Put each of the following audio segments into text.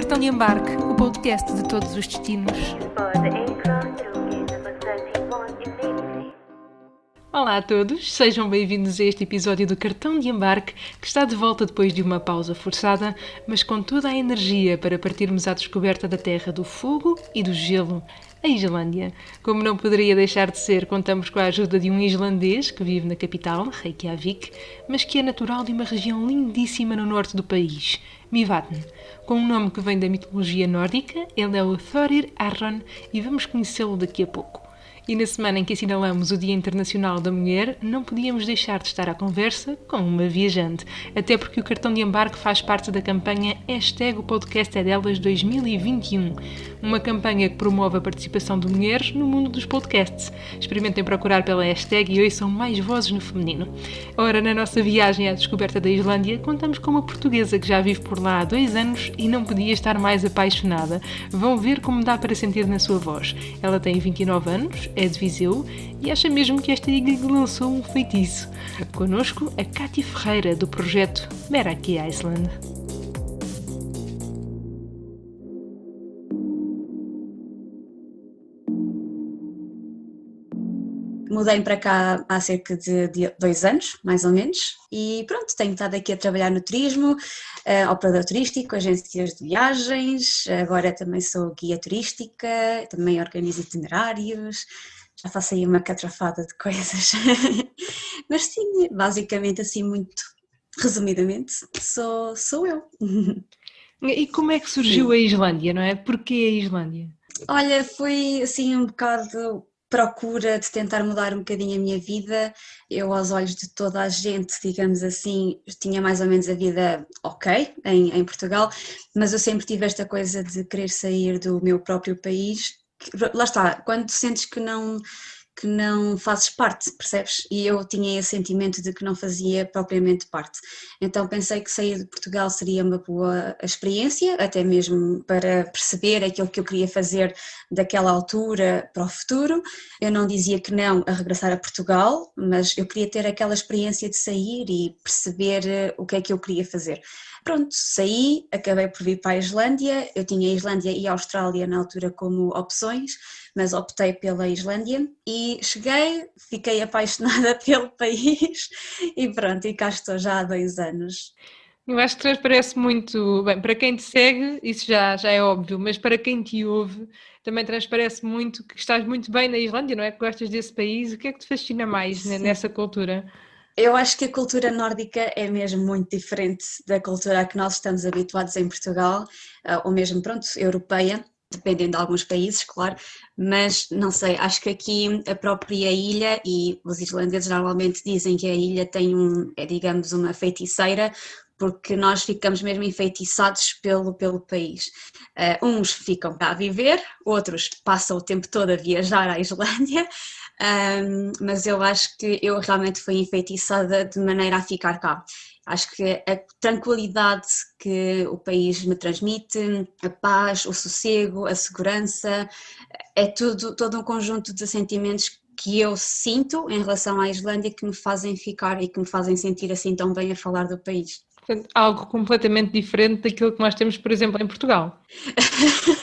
Cartão de Embarque, o podcast de todos os destinos. Olá a todos, sejam bem-vindos a este episódio do Cartão de Embarque, que está de volta depois de uma pausa forçada, mas com toda a energia para partirmos à descoberta da terra do fogo e do gelo, a Islândia. Como não poderia deixar de ser, contamos com a ajuda de um islandês que vive na capital, Reykjavik, mas que é natural de uma região lindíssima no norte do país, Mývatn. Com um nome que vem da mitologia nórdica, ele é o Thorir Aron e vamos conhecê-lo daqui a pouco. E na semana em que assinalamos o Dia Internacional da Mulher, não podíamos deixar de estar à conversa com uma viajante, até porque o Cartão de Embarque faz parte da campanha Hashtag o Podcast é Delas 2021, uma campanha que promove a participação de mulheres no mundo dos podcasts. Experimentem procurar pela hashtag e ouçam mais vozes no feminino. Ora, na nossa viagem à descoberta da Islândia, contamos com uma portuguesa que já vive por lá há 2 anos e não podia estar mais apaixonada. Vão ver como dá para sentir na sua voz. Ela tem 29 anos, é de Viseu e acha mesmo que esta ilha lhe lançou um feitiço. Connosco, a Cátia Ferreira, do projeto Meraki Iceland. Mudei para cá há cerca de 2 anos, mais ou menos, e pronto, tenho estado aqui a trabalhar no turismo, operador turístico, agências de viagens, agora também sou guia turística, também organizo itinerários, já faço aí uma catrafada de coisas, mas sim, basicamente assim muito resumidamente, sou eu. E como é que surgiu a Islândia, não é? Porquê a Islândia? Olha, foi assim um bocado procura de tentar mudar um bocadinho a minha vida. Eu, aos olhos de toda a gente, digamos assim, tinha mais ou menos a vida ok em Portugal, mas eu sempre tive esta coisa de querer sair do meu próprio país. Lá está, quando sentes que não fazes parte, percebes? E eu tinha esse sentimento de que não fazia propriamente parte. Então pensei que sair de Portugal seria uma boa experiência, até mesmo para perceber aquilo que eu queria fazer daquela altura para o futuro. Eu não dizia que não a regressar a Portugal, mas eu queria ter aquela experiência de sair e perceber o que é que eu queria fazer. Pronto, saí, acabei por vir para a Islândia, eu tinha a Islândia e a Austrália na altura como opções, mas optei pela Islândia e cheguei, fiquei apaixonada pelo país e pronto, e cá estou já há 2 anos. Eu acho que transparece muito, bem, para quem te segue, isso já é óbvio, mas para quem te ouve, também transparece muito que estás muito bem na Islândia, não é? Que gostas desse país. O que é que te fascina mais Sim. nessa cultura? Eu acho que a cultura nórdica é mesmo muito diferente da cultura a que nós estamos habituados em Portugal, ou mesmo, pronto, europeia, dependendo de alguns países, claro, mas não sei, acho que aqui a própria ilha, e os islandeses normalmente dizem que a ilha tem digamos, uma feiticeira, porque nós ficamos mesmo enfeitiçados pelo país. Uns ficam cá a viver, outros passam o tempo todo a viajar à Islândia, mas eu acho que eu realmente fui enfeitiçada de maneira a ficar cá. Acho que a tranquilidade que o país me transmite, a paz, o sossego, a segurança, é todo um conjunto de sentimentos que eu sinto em relação à Islândia que me fazem ficar e que me fazem sentir assim tão bem a falar do país. Portanto, algo completamente diferente daquilo que nós temos, por exemplo, em Portugal.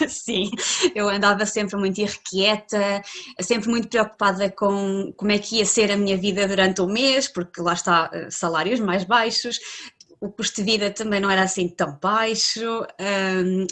Sim, eu andava sempre muito irrequieta, sempre muito preocupada com como é que ia ser a minha vida durante o mês, porque lá está, salários mais baixos, o custo de vida também não era assim tão baixo,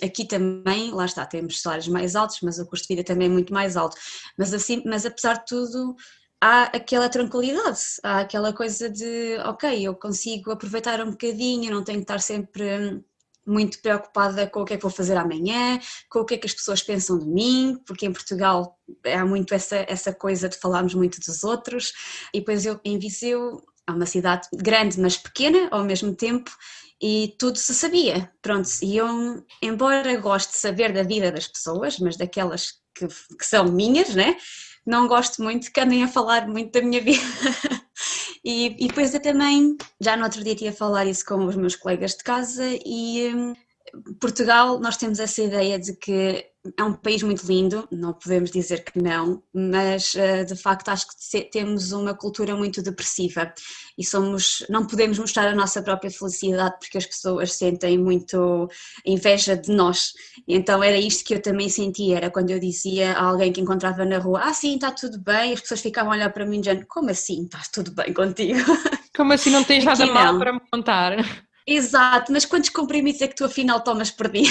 aqui também, lá está, temos salários mais altos, mas o custo de vida também é muito mais alto, mas apesar de tudo há aquela tranquilidade, há aquela coisa de, ok, eu consigo aproveitar um bocadinho, não tenho que estar sempre muito preocupada com o que é que vou fazer amanhã, com o que é que as pessoas pensam de mim, porque em Portugal há muito essa coisa de falarmos muito dos outros, e depois eu em Viseu, é uma cidade grande mas pequena ao mesmo tempo, e tudo se sabia, pronto, e eu, embora goste de saber da vida das pessoas, mas daquelas que são minhas, né? Não gosto muito que andem a falar muito da minha vida. E depois eu também, já no outro dia, ia falar isso com os meus colegas de casa e Portugal, nós temos essa ideia de que é um país muito lindo, não podemos dizer que não, mas de facto acho que temos uma cultura muito depressiva e não podemos mostrar a nossa própria felicidade porque as pessoas sentem muito inveja de nós. Então era isto que eu também sentia, era quando eu dizia a alguém que encontrava na rua, sim, está tudo bem, as pessoas ficavam a olhar para mim dizendo, como assim, está tudo bem contigo? Como assim não tens nada Aqui mal não. para me contar? Exato, mas quantos comprimidos é que tu afinal tomas por dia?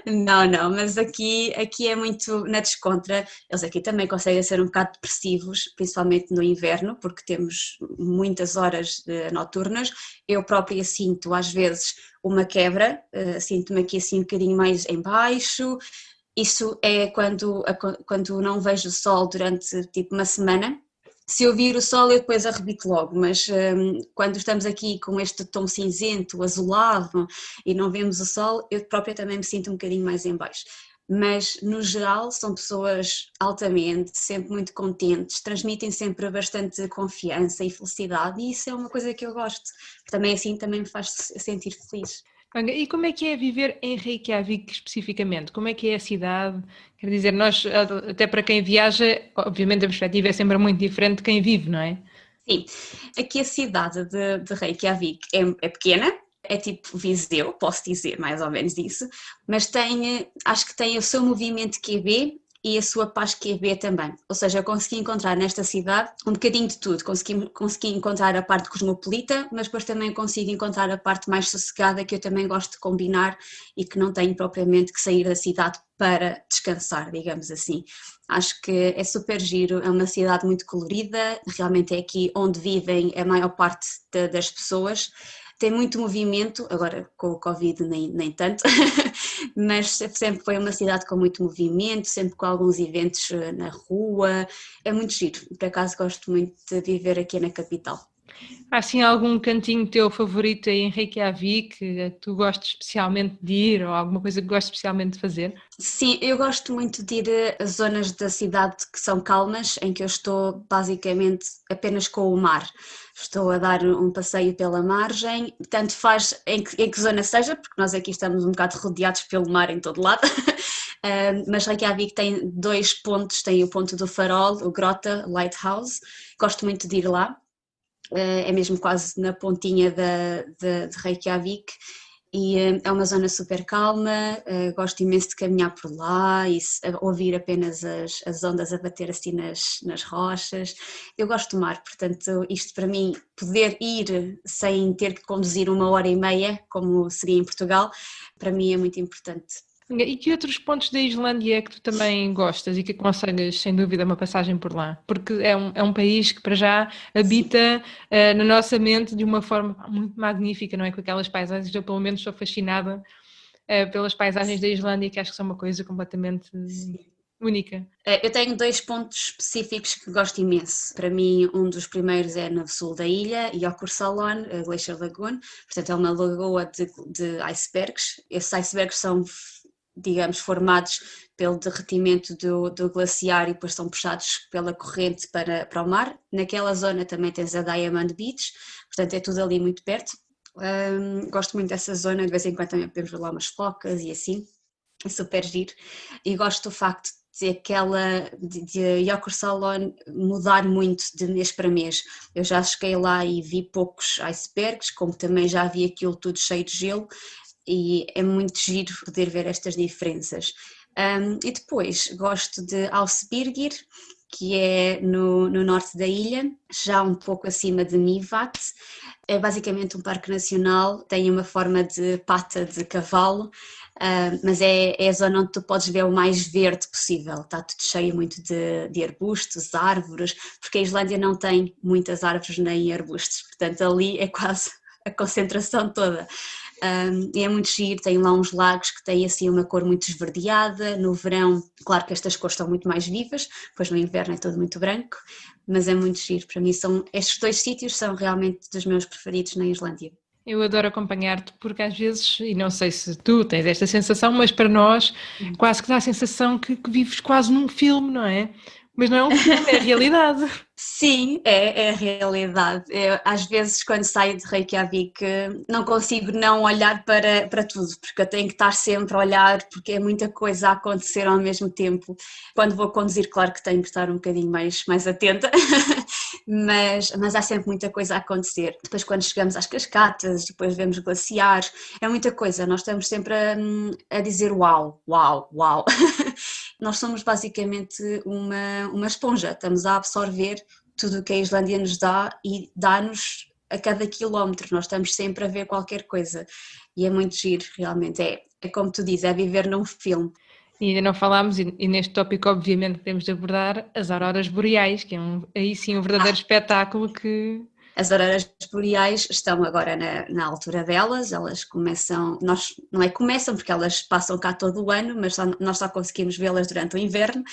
Não, não, mas aqui é muito na descontra. Eles aqui também conseguem ser um bocado depressivos, principalmente no inverno, porque temos muitas horas noturnas. Eu própria sinto às vezes uma quebra, sinto-me aqui assim um bocadinho mais em baixo. Isso é quando não vejo o sol durante tipo uma semana. Se eu vir o sol eu depois arrebito logo, mas quando estamos aqui com este tom cinzento, azulado e não vemos o sol, eu própria também me sinto um bocadinho mais em baixo. Mas no geral são pessoas altamente, sempre muito contentes, transmitem sempre bastante confiança e felicidade e isso é uma coisa que eu gosto, também assim também me faz sentir feliz. Olha, e como é que é viver em Reykjavik especificamente? Como é que é a cidade? Quer dizer, nós, até para quem viaja, obviamente a perspectiva é sempre muito diferente de quem vive, não é? Sim, aqui a cidade de Reykjavik é pequena, é tipo Viseu, posso dizer mais ou menos isso, mas acho que tem o seu movimento QB e a sua paz QB também. Ou seja, eu consegui encontrar nesta cidade um bocadinho de tudo. Consegui encontrar a parte cosmopolita, mas depois também consigo encontrar a parte mais sossegada que eu também gosto de combinar e que não tenho propriamente que sair da cidade para descansar, digamos assim. Acho que é super giro, é uma cidade muito colorida, realmente é aqui onde vivem a maior parte das pessoas. Tem muito movimento, agora com o Covid nem tanto, mas sempre foi uma cidade com muito movimento, sempre com alguns eventos na rua, é muito giro, por acaso gosto muito de viver aqui na capital. Há assim algum cantinho teu favorito aí em Reykjavik que tu gostes especialmente de ir ou alguma coisa que gostes especialmente de fazer? Sim, eu gosto muito de ir a zonas da cidade que são calmas, em que eu estou basicamente apenas com o mar. Estou a dar um passeio pela margem, tanto faz em que zona seja, porque nós aqui estamos um bocado rodeados pelo mar em todo lado. Mas Reykjavik tem dois pontos, tem o ponto do Farol, o Grota Lighthouse, gosto muito de ir lá, é mesmo quase na pontinha de Reykjavik e é uma zona super calma, gosto imenso de caminhar por lá e ouvir apenas as ondas a bater assim nas rochas. Eu gosto do mar, portanto isto para mim, poder ir sem ter que conduzir 1 hora e meia, como seria em Portugal, para mim é muito importante. E que outros pontos da Islândia é que tu também gostas e que aconselhas sem dúvida uma passagem por lá? Porque é um país que para já Sim. habita na nossa mente de uma forma muito magnífica, não é? Com aquelas paisagens, eu pelo menos sou fascinada pelas paisagens da Islândia que acho que são uma coisa completamente única. Eu tenho dois pontos específicos que gosto imenso. Para mim, um dos primeiros é no sul da ilha, Jökulsárlón, a Glacier Lagoon. Portanto, é uma lagoa de icebergs. Esses icebergs são, digamos, formados pelo derretimento do glaciar e depois são puxados pela corrente para o mar. Naquela zona também tens a Diamond Beach, portanto é tudo ali muito perto. Gosto muito dessa zona, de vez em quando também podemos ver lá umas focas e assim, é super giro. E gosto do facto de Jökulsárlón mudar muito de mês para mês. Eu já cheguei lá e vi poucos icebergs, como também já vi aquilo tudo cheio de gelo, e é muito giro poder ver estas diferenças. E depois gosto de Ásbyrgir, que é no norte da ilha, já um pouco acima de Mývatn. É basicamente um parque nacional, tem uma forma de pata de cavalo, mas é a zona onde tu podes ver o mais verde possível, está tudo cheio muito de arbustos, árvores, porque a Islândia não tem muitas árvores nem arbustos, portanto ali é quase a concentração toda. É muito giro, tem lá uns lagos que têm assim uma cor muito esverdeada, no verão, claro que estas cores estão muito mais vivas, pois no inverno é tudo muito branco, mas é muito giro, para mim estes dois sítios são realmente dos meus preferidos na Islândia. Eu adoro acompanhar-te porque às vezes, e não sei se tu tens esta sensação, mas para nós quase que dá a sensação que vives quase num filme, não é? Mas não é um filme, é a realidade. Sim, é a realidade. Eu, às vezes, quando saio de Reykjavik, não consigo não olhar para tudo, porque eu tenho que estar sempre a olhar, porque é muita coisa a acontecer ao mesmo tempo. Quando vou conduzir, claro que tenho que estar um bocadinho mais atenta, mas há sempre muita coisa a acontecer. Depois, quando chegamos às cascatas, depois vemos glaciares, é muita coisa. Nós estamos sempre a dizer uau, uau, uau. Nós somos basicamente uma esponja, estamos a absorver tudo o que a Islândia nos dá e dá-nos a cada quilómetro, nós estamos sempre a ver qualquer coisa e é muito giro, realmente, é como tu dizes, é viver num filme. E ainda não falámos, e neste tópico, obviamente, temos de abordar as auroras boreais, que é aí sim um verdadeiro espetáculo que. As auroras boreais estão agora na altura delas, elas começam, não é começam porque elas passam cá todo o ano, mas nós só conseguimos vê-las durante o inverno,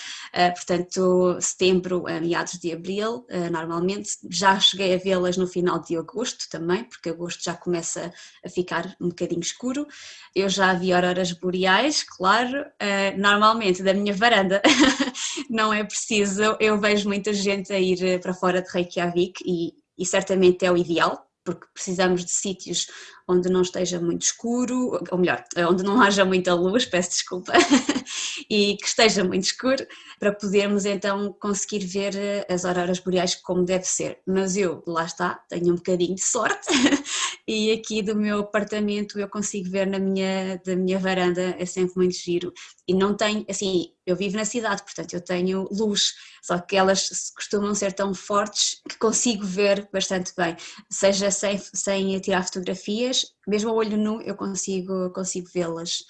portanto setembro a meados de abril, normalmente. Já cheguei a vê-las no final de agosto também, porque agosto já começa a ficar um bocadinho escuro. Eu já vi auroras boreais, claro, normalmente da minha varanda, não é preciso, eu vejo muita gente a ir para fora de Reykjavik e certamente é o ideal, porque precisamos de sítios onde não esteja muito escuro, ou melhor, onde não haja muita luz, peço desculpa, e que esteja muito escuro, para podermos então conseguir ver as auroras boreais como deve ser. Mas eu, lá está, tenho um bocadinho de sorte e aqui do meu apartamento eu consigo ver da minha varanda, é sempre muito giro. E não tenho, assim, eu vivo na cidade, portanto eu tenho luz, só que elas costumam ser tão fortes que consigo ver bastante bem, seja sem tirar fotografias, mesmo a olho nu eu consigo vê-las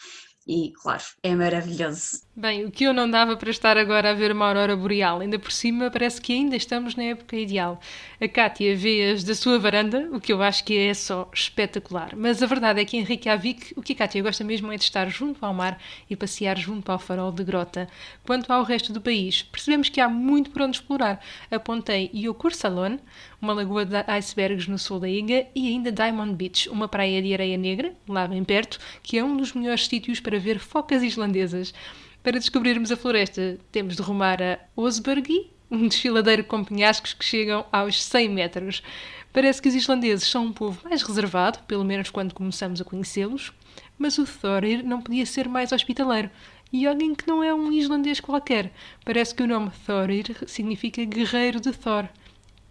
e claro, é maravilhoso. Bem, o que eu não dava para estar agora a ver uma aurora boreal, ainda por cima parece que ainda estamos na época ideal. A Kátia vê-as da sua varanda, o que eu acho que é só espetacular. Mas a verdade é que em Reykjavik, o que a Kátia gosta mesmo é de estar junto ao mar e passear junto ao farol de Grota. Quanto ao resto do país, percebemos que há muito por onde explorar. Apontei Jökulsárlón, uma lagoa de icebergs no sul da ilha, e ainda Diamond Beach, uma praia de areia negra, lá bem perto, que é um dos melhores sítios para ver focas islandesas. Para descobrirmos a floresta, temos de rumar a Osbergi, um desfiladeiro com penhascos que chegam aos 100 metros. Parece que os islandeses são um povo mais reservado, pelo menos quando começamos a conhecê-los, mas o Thorir não podia ser mais hospitaleiro. E alguém que não é um islandês qualquer. Parece que o nome Thorir significa guerreiro de Thor.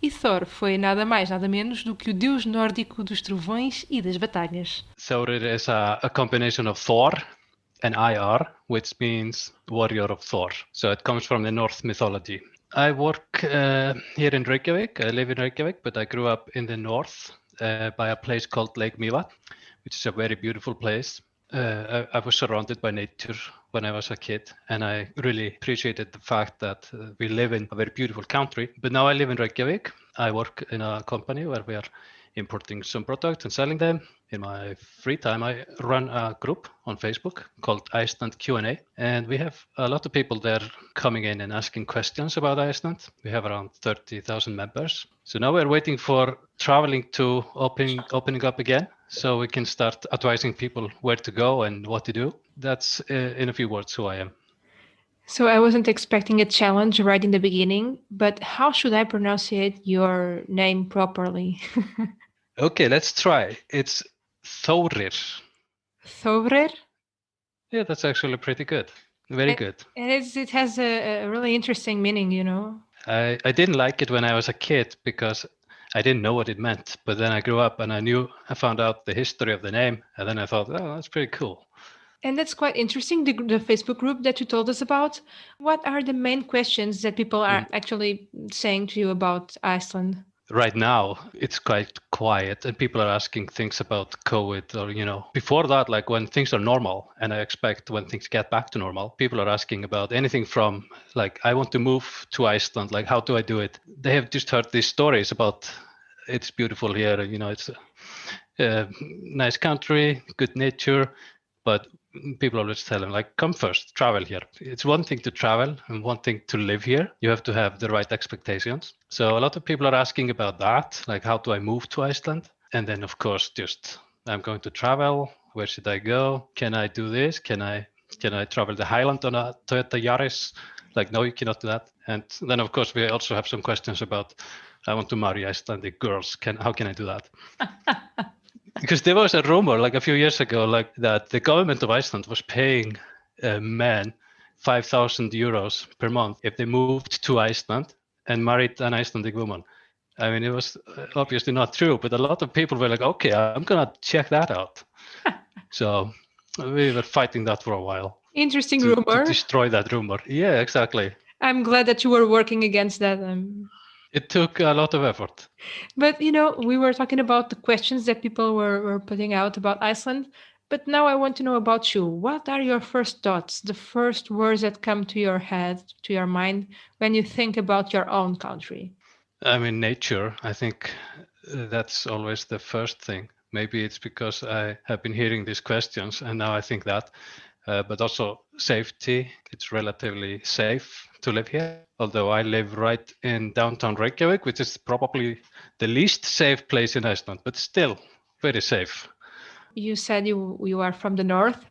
E Thor foi nada mais, nada menos do que o deus nórdico dos trovões e das batalhas. Thorir is a combination of Thor and Ir, which means warrior of Thor. So it comes from the Norse mythology. I work here in Reykjavik. I live in Reykjavik, but I grew up in the north by a place called Lake Mývatn, which is a very beautiful place. I was surrounded by nature when I was a kid, and I really appreciated the fact that we live in a very beautiful country. But now I live in Reykjavik. I work in a company where we are importing some products and selling them. In my free time, I run a group on Facebook called Iceland Q&A, and we have a lot of people there coming in and asking questions about Iceland. We have around 30,000 members. So now we're waiting for traveling to opening up again, so we can start advising people where to go and what to do. That's in a few words who I am. So I wasn't expecting a challenge right in the beginning, but how should I pronounce your name properly? Okay, let's try. It's Thorir. Thorir? Yeah, that's actually pretty good. Very good. It has a really interesting meaning, you know. I didn't like it when I was a kid because I didn't know what it meant. But then I grew up and I found out the history of the name, and then I thought, oh, that's pretty cool. And that's quite interesting, the Facebook group that you told us about. What are the main questions that people are actually saying to you about Iceland? Right now, it's quite quiet and people are asking things about COVID or, before that, like when things are normal, and I expect when things get back to normal, people are asking about anything from like, I want to move to Iceland, like, how do I do it? They have just heard these stories about it's beautiful here, it's a nice country, good nature, but people always tell them, like, come first, travel here. It's one thing to travel and one thing to live here. You have to have the right expectations. So a lot of people are asking about that, like, how do I move to Iceland? And then, of course, just I'm going to travel. Where should I go? Can I do this? Can I travel the Highland on a Toyota Yaris? like, no, you cannot do that. And then, of course, we also have some questions about, I want to marry Icelandic girls. How can I do that? Because there was a rumor like a few years ago, like that the government of Iceland was paying men 5,000 euros per month if they moved to Iceland and married an Icelandic woman. I mean, it was obviously not true, but a lot of people were like, okay, I'm going to check that out. So we were fighting that for a while. Interesting to rumor. destroy that rumor. Yeah, exactly. I'm glad that you were working against that. It took a lot of effort. But, we were talking about the questions that people were putting out about Iceland. But now I want to know about you. What are your first thoughts, the first words that come to your head, to your mind, when you think about your own country? I mean, nature, I think that's always the first thing. Maybe it's because I have been hearing these questions and now I think that. But also safety. It's relatively safe to live here. Although I live right in downtown Reykjavik, which is probably the least safe place in Iceland, but still very safe. You said you are from the north.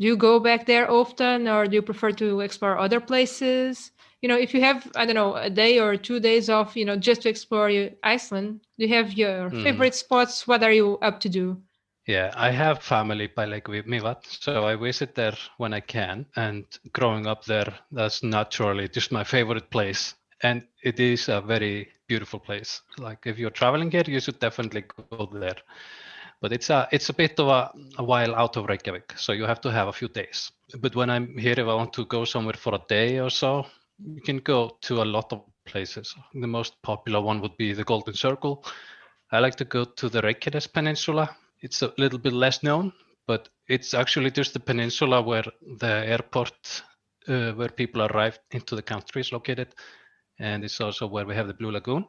Do you go back there often, or do you prefer to explore other places? If you have, I don't know, a day or 2 days off, just to explore Iceland, do you have your favorite spots? What are you up to do? Yeah, I have family by Lake Mývatn, so I visit there when I can. And growing up there, that's naturally just my favorite place. And it is a very beautiful place. Like if you're traveling here, you should definitely go there. But it's a bit of a while out of Reykjavik, so you have to have a few days. But when I'm here, if I want to go somewhere for a day or so, you can go to a lot of places. The most popular one would be the Golden Circle. I like to go to the Reykjanes Peninsula. It's a little bit less known, but it's actually just the peninsula where the airport, where people arrive into the country is located. And it's also where we have the Blue Lagoon.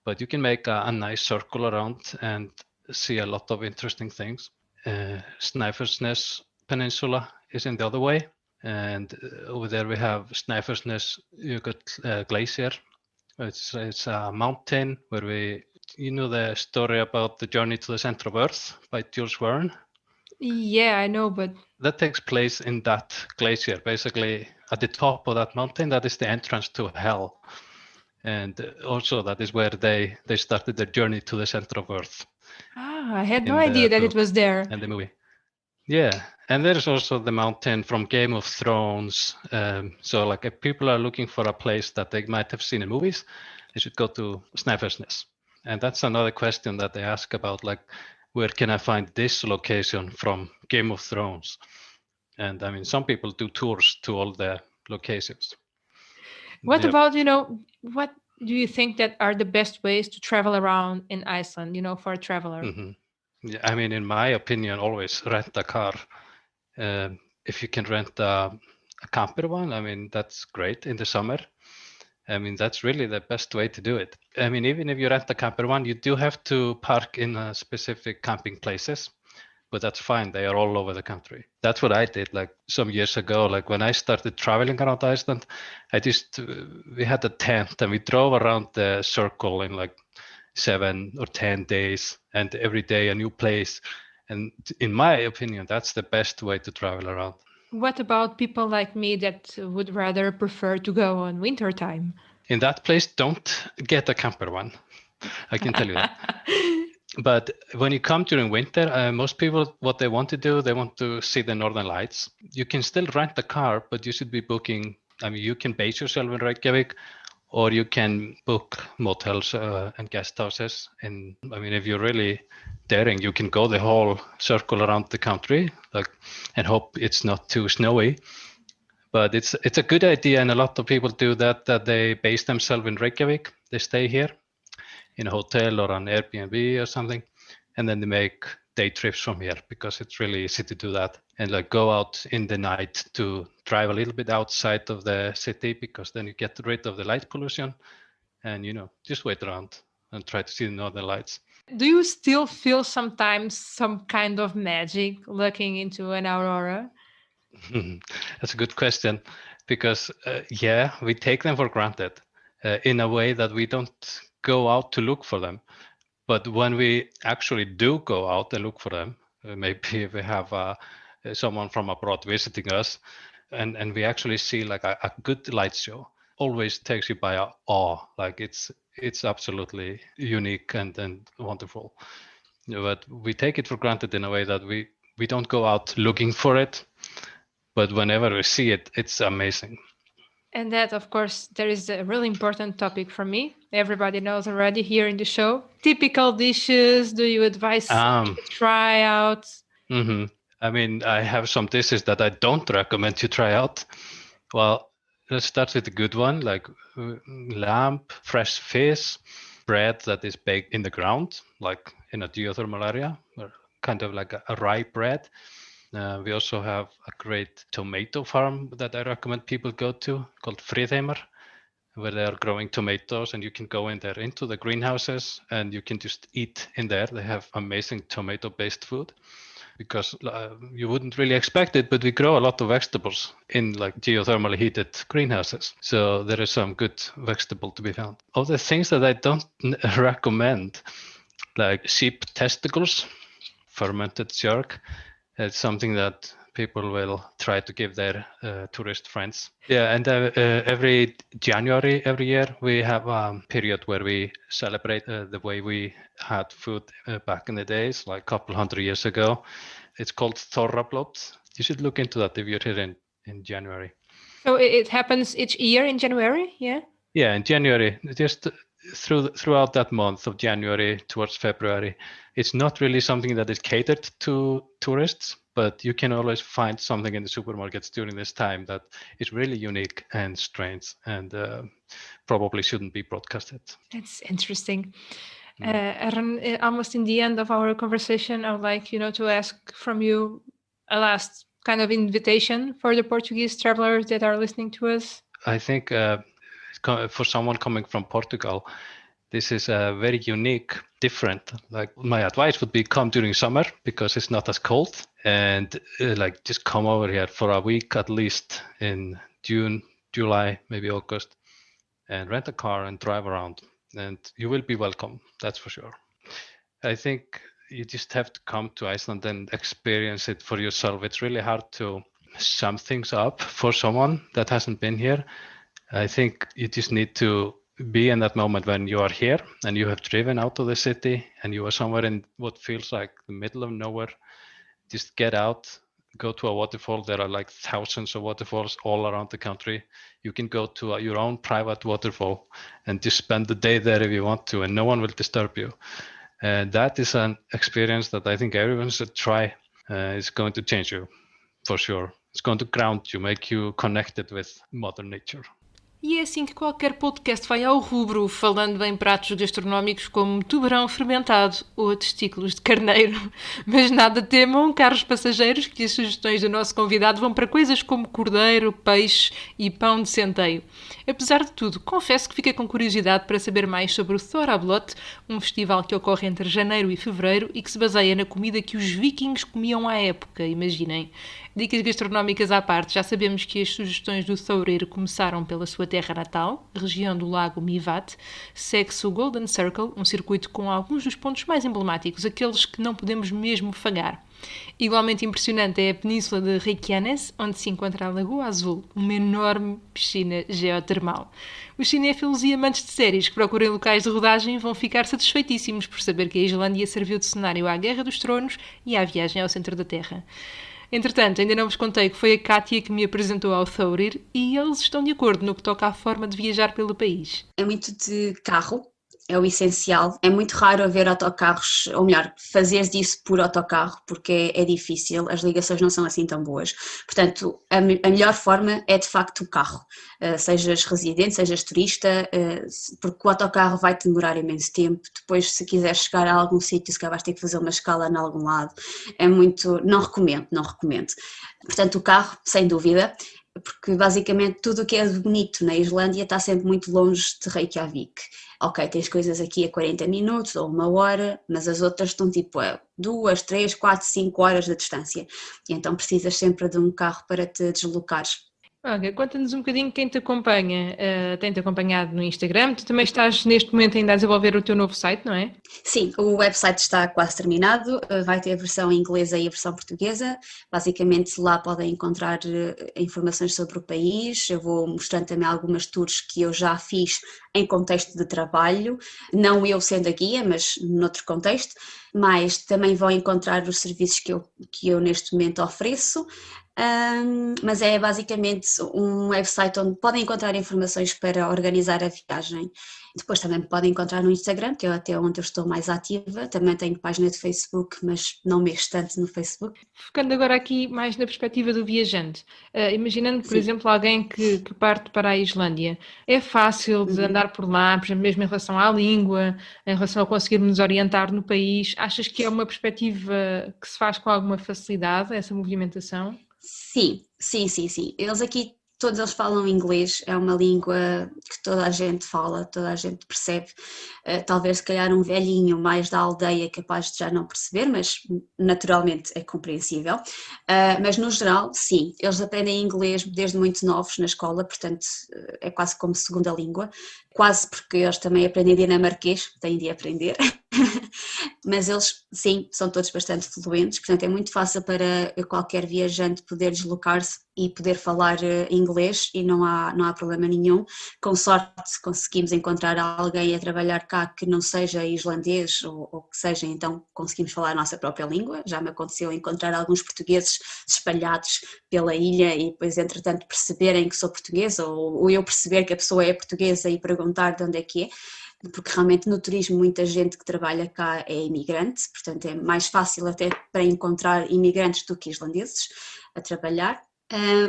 But you can make a nice circle around and see a lot of interesting things. Snæfellsnes Peninsula is in the other way. And over there we have Snæfellsnes Glacier. It's a mountain where the story about the journey to the center of Earth by Jules Verne? Yeah, I know, but... That takes place in that glacier. Basically, at the top of that mountain, that is the entrance to hell. And also that is where they started their journey to the center of Earth. I had no idea that it was there. And the movie. Yeah, and there's also the mountain from Game of Thrones. So like if people are looking for a place that they might have seen in movies, they should go to Snæfellsnes. And that's another question that they ask about, like, where can I find this location from Game of Thrones? And I mean, some people do tours to all the locations. What about, what do you think that are the best ways to travel around in Iceland, for a traveler? Mm-hmm. Yeah, I mean, in my opinion, always rent a car. If you can rent a camper one, I mean, that's great in the summer. I mean, that's really the best way to do it. I mean, even if you rent a camper one, you do have to park in specific camping places, but that's fine. They are all over the country. That's what I did like some years ago. Like when I started traveling around Iceland, we had a tent and we drove around the circle in like 7 or 10 days and every day a new place. And in my opinion, that's the best way to travel around. What about people like me that would rather prefer to go on winter time? In that place, don't get a camper one. I can tell you that. But when you come during winter, most people, what they want to do, they want to see the Northern Lights. You can still rent a car, but you should be booking. I mean, you can base yourself in Reykjavik, or you can book motels and guest houses. And I mean, if you're really daring, you can go the whole circle around the country, and hope it's not too snowy. But it's a good idea, and a lot of people do that they base themselves in Reykjavik. They stay here in a hotel or an Airbnb or something, and then they make day trips from here because it's really easy to do that. And like go out in the night to drive a little bit outside of the city, because then you get rid of the light pollution, and just wait around and try to see the Northern Lights. Do you still feel sometimes some kind of magic looking into an aurora? That's a good question, because we take them for granted in a way that we don't go out to look for them. But when we actually do go out and look for them, maybe if we have someone from abroad visiting us, and we actually see like a good light show always takes you by awe. Like it's absolutely unique and wonderful. But we take it for granted in a way that we don't go out looking for it, but whenever we see it, it's amazing. And that, of course, there is a really important topic for me. Everybody knows already here in the show. Typical dishes. Do you advise to try out? Mm-hmm. I mean, I have some dishes that I don't recommend you try out. Well, let's start with the good one, like lamb, fresh fish, bread that is baked in the ground, like in a geothermal area, or kind of like a rye bread. We also have a great tomato farm that I recommend people go to called Friðheimar, where they are growing tomatoes, and you can go in there into the greenhouses and you can just eat in there. They have amazing tomato-based food because you wouldn't really expect it, but we grow a lot of vegetables in like geothermally heated greenhouses. So there is some good vegetable to be found. Other things that I don't recommend, like sheep testicles, fermented jerk. It's something that people will try to give their tourist friends. Yeah, and every January, every year, we have a period where we celebrate the way we had food back in the days, like a couple hundred years ago. It's called Þorrablót. You should look into that if you're here in January. So it happens each year in January, yeah? Yeah, in January, just throughout that month of January towards February. It's not really something that is catered to tourists, but you can always find something in the supermarkets during this time that is really unique and strange and probably shouldn't be broadcasted. That's interesting. Almost in the end of our conversation, I would like, to ask from you a last kind of invitation for the Portuguese travelers that are listening to us. I think for someone coming from Portugal, this is very unique, different. Like my advice would be come during summer because it's not as cold, and like just come over here for a week at least in June, July, maybe August, and rent a car and drive around, and you will be welcome. That's for sure. I think you just have to come to Iceland and experience it for yourself. It's really hard to sum things up for someone that hasn't been here. I think you just need to be in that moment when you are here and you have driven out of the city and you are somewhere in what feels like the middle of nowhere. Just get out, go to a waterfall. There are like thousands of waterfalls all around the country. You can go to your own private waterfall and just spend the day there if you want to, and no one will disturb you. And that is an experience that I think everyone should try. It's going to change you for sure. It's going to ground you, make you connected with Mother Nature. E é assim que qualquer podcast vai ao rubro, falando em pratos gastronómicos como tubarão fermentado ou testículos de carneiro. Mas nada temam, caros passageiros, que as sugestões do nosso convidado vão para coisas como cordeiro, peixe e pão de centeio. Apesar de tudo, confesso que fiquei com curiosidade para saber mais sobre o Þorrablót, um festival que ocorre entre janeiro e fevereiro e que se baseia na comida que os vikings comiam à época, imaginem. Dicas gastronómicas à parte, já sabemos que as sugestões do Þórir começaram pela sua terra natal, região do lago Mývatn. Segue-se o Golden Circle, um circuito com alguns dos pontos mais emblemáticos, aqueles que não podemos mesmo falhar. Igualmente impressionante é a península de Reykjanes, onde se encontra a Lagoa Azul, uma enorme piscina geotermal. Os cinéfilos e amantes de séries que procurem locais de rodagem vão ficar satisfeitíssimos por saber que a Islândia serviu de cenário à Guerra dos Tronos e à viagem ao centro da Terra. Entretanto, ainda não vos contei que foi a Kátia que me apresentou ao Þórir e eles estão de acordo no que toca à forma de viajar pelo país. É muito de carro, é o essencial. É muito raro haver autocarros, ou melhor, fazer disso por autocarro, porque é difícil, as ligações não são assim tão boas. Portanto, a melhor forma é de facto o carro, sejas residente, sejas turista, porque o autocarro vai-te demorar imenso tempo. Depois, se quiseres chegar a algum sítio, se calhar vais ter que fazer uma escala em algum lado. É muito, não recomendo. Portanto, o carro, sem dúvida, porque basicamente tudo o que é bonito na Islândia está sempre muito longe de Reykjavik. Ok, tens coisas aqui a 40 minutos ou 1 hora, mas as outras estão tipo a 2, 3, 4, 5 horas de distância. E então precisas sempre de um carro para te deslocares. Olha, conta-nos um bocadinho quem te acompanha. Tem-te acompanhado no Instagram. Tu também estás neste momento ainda a desenvolver o teu novo site, não é? Sim, o website está quase terminado, vai ter a versão inglesa e a versão portuguesa. Basicamente, lá podem encontrar informações sobre o país. Eu vou mostrando também algumas tours que eu já fiz em contexto de trabalho, não eu sendo a guia, mas noutro contexto. Mas também vão encontrar os serviços que eu neste momento ofereço. Mas é basicamente um website onde podem encontrar informações para organizar a viagem. Depois também me podem encontrar no Instagram, que é até onde eu estou mais ativa. Também tenho página de Facebook, mas não mexo tanto no Facebook. Focando agora aqui mais na perspectiva do viajante, imaginando, por Sim. exemplo, alguém que parte para a Islândia, é fácil de Uhum. andar por lá, por exemplo, mesmo em relação à língua, em relação a conseguirmos nos orientar no país, achas que é uma perspectiva que se faz com alguma facilidade, essa movimentação? Sim, sim, sim, sim. Eles aqui, todos eles falam inglês, é uma língua que toda a gente fala, toda a gente percebe. Talvez se calhar um velhinho mais da aldeia é capaz de já não perceber, mas naturalmente é compreensível. Mas no geral, sim, eles aprendem inglês desde muito novos na escola, portanto é quase como segunda língua, quase porque eles também aprendem dinamarquês, têm de aprender. Mas eles, sim, são todos bastante fluentes, portanto é muito fácil para qualquer viajante poder deslocar-se e poder falar inglês e não há problema nenhum. Com sorte conseguimos encontrar alguém a trabalhar cá que não seja islandês ou que seja, então conseguimos falar a nossa própria língua. Já me aconteceu encontrar alguns portugueses espalhados pela ilha e depois entretanto perceberem que sou portuguesa ou eu perceber que a pessoa é portuguesa e perguntar de onde é que é, porque realmente no turismo muita gente que trabalha cá é imigrante, portanto é mais fácil até para encontrar imigrantes do que islandeses a trabalhar.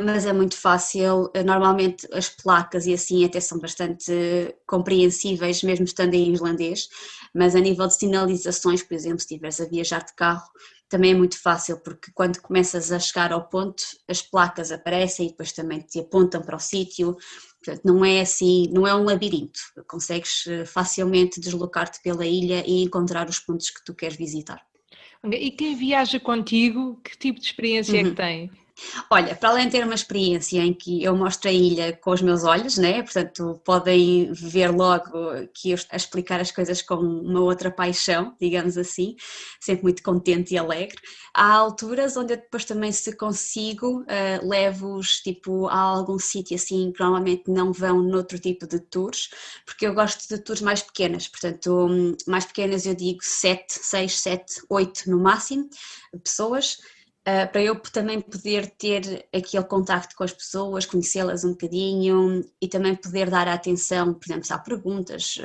Mas é muito fácil, normalmente as placas e assim até são bastante compreensíveis, mesmo estando em islandês, mas a nível de sinalizações, por exemplo, se estiveres a viajar de carro, também é muito fácil, porque quando começas a chegar ao ponto, as placas aparecem e depois também te apontam para o sítio. Portanto, não é assim, não é um labirinto, consegues facilmente deslocar-te pela ilha e encontrar os pontos que tu queres visitar. Ok, e quem viaja contigo, que tipo de experiência é que Uhum. tem? Olha, para além de ter uma experiência em que eu mostro a ilha com os meus olhos, né? Portanto podem ver logo que eu a explicar as coisas com uma outra paixão, digamos assim, sempre muito contente e alegre. Há alturas onde eu depois também, se consigo, levo-os tipo a algum sítio assim que normalmente não vão noutro tipo de tours, porque eu gosto de tours mais pequenas, portanto mais pequenas eu digo 7, 6, 7, 8 no máximo, pessoas, para eu também poder ter aquele contacto com as pessoas, conhecê-las um bocadinho e também poder dar a atenção, por exemplo, se há perguntas,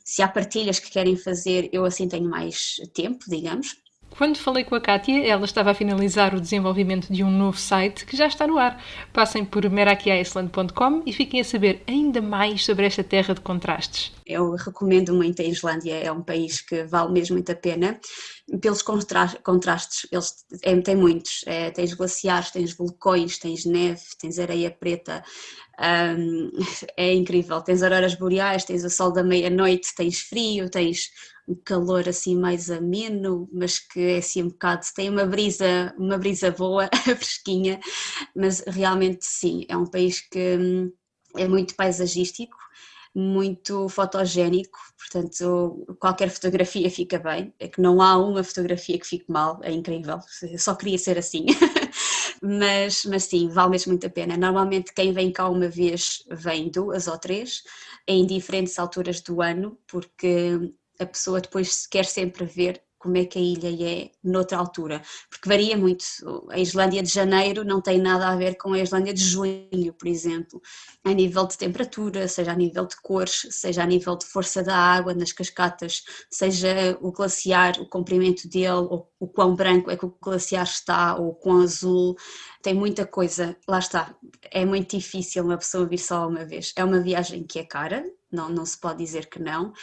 se há partilhas que querem fazer, eu assim tenho mais tempo, digamos. Quando falei com a Kátia, ela estava a finalizar o desenvolvimento de um novo site que já está no ar. Passem por merakiaiceland.com e fiquem a saber ainda mais sobre esta terra de contrastes. Eu recomendo muito a Islândia, é um país que vale mesmo muito a pena, pelos contrastes, tem muitos, tens glaciares, tens vulcões, tens neve, tens areia preta, é incrível, tens auroras boreais, tens o sol da meia-noite, tens frio, tens um calor assim mais ameno, mas que é assim um bocado, tem uma brisa boa, fresquinha, mas realmente sim, é um país que é muito paisagístico, muito fotogénico, portanto qualquer fotografia fica bem, é que não há uma fotografia que fique mal, é incrível, eu só queria ser assim. Mas sim, vale mesmo muito a pena. Normalmente quem vem cá uma vez vem 2 ou 3, em diferentes alturas do ano, porque a pessoa depois quer sempre ver como é que a ilha é noutra altura, porque varia muito. A Islândia de janeiro não tem nada a ver com a Islândia de julho, por exemplo, a nível de temperatura, seja a nível de cores, seja a nível de força da água nas cascatas, seja o glaciar, o comprimento dele, ou o quão branco é que o glaciar está, ou o quão azul, tem muita coisa, lá está, é muito difícil uma pessoa vir só uma vez, é uma viagem que é cara, não se pode dizer que não,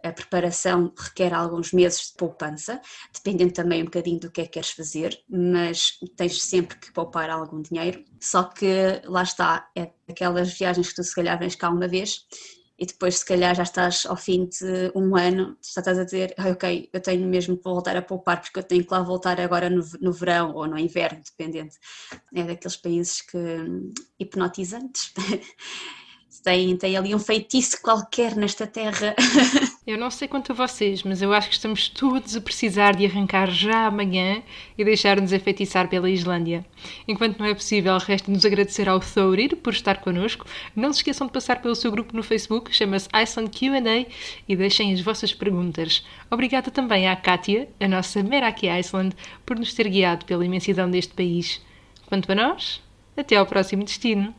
a preparação requer alguns meses de poupança, dependendo também um bocadinho do que é que queres fazer, mas tens sempre que poupar algum dinheiro, só que lá está, é aquelas viagens que tu se calhar vens cá uma vez e depois se calhar já estás ao fim de um ano, já estás a dizer, ok, eu tenho mesmo que voltar a poupar porque eu tenho que lá voltar agora no verão ou no inverno, dependendo. É daqueles países que hipnotizantes. Tem ali um feitiço qualquer nesta terra. Eu não sei quanto a vocês, mas eu acho que estamos todos a precisar de arrancar já amanhã e deixar-nos afeitiçar pela Islândia. Enquanto não é possível, resta-nos agradecer ao Thorir por estar connosco. Não se esqueçam de passar pelo seu grupo no Facebook, chama-se Iceland Q&A, e deixem as vossas perguntas. Obrigada também à Kátia, a nossa Meraki Iceland, por nos ter guiado pela imensidão deste país. Quanto a nós, até ao próximo destino.